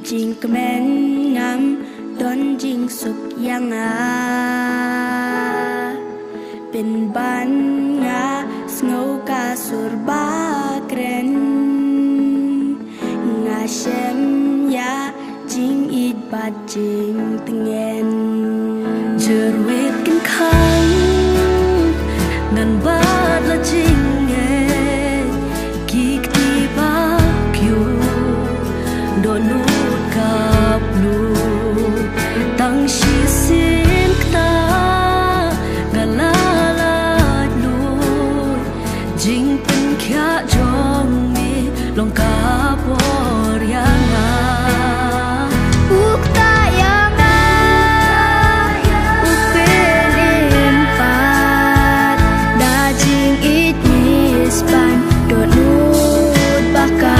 Jing kemen ngam don jing suk yangเป็นบันงาสงกาสุรบากเรนงาเชมยาจิงอีดบาจิงตงเงินเจอเวทกันคังนันบาดละจิงเงกีกตีบาผิวโดนนูดกับลูตั้งชีสินตากะลาลาลูจิงเป็นแค่จงมีลงกาปอรยังอุกตายังอุกเป็นอิมปาดดาจิงอิดมีสปันโดนนูดบากา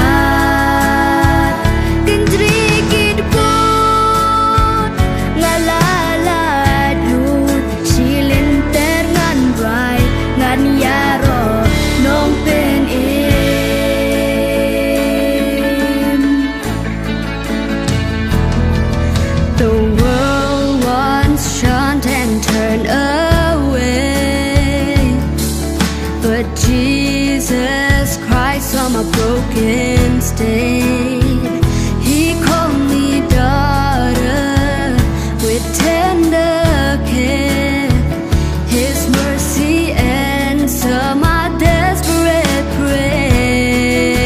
Jesus Christ on my broken state. He called me daughter with tender care. His mercy answered my desperate prayer.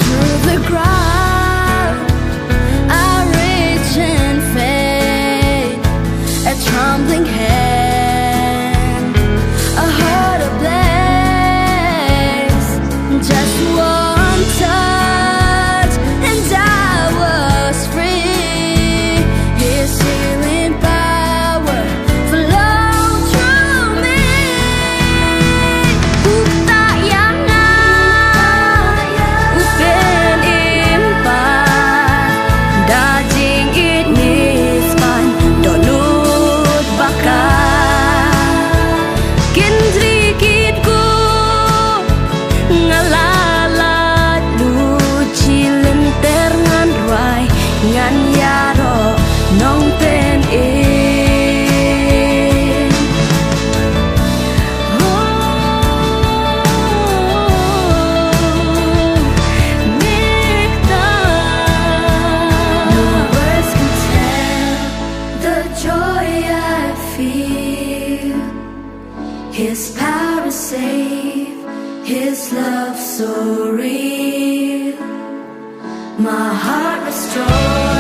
Through the crowd, I reach in faith, a trembling hand, a heart of just one touch and I was free. His healing power flowed through me. Ukta yang upen impan daging inispan donut bakar kendri kitku ngalalat luci lenter ngan ruai ngan yaro nong pen in mikta no words can tell the joy I feel. His power save, His love so real, my heart restored.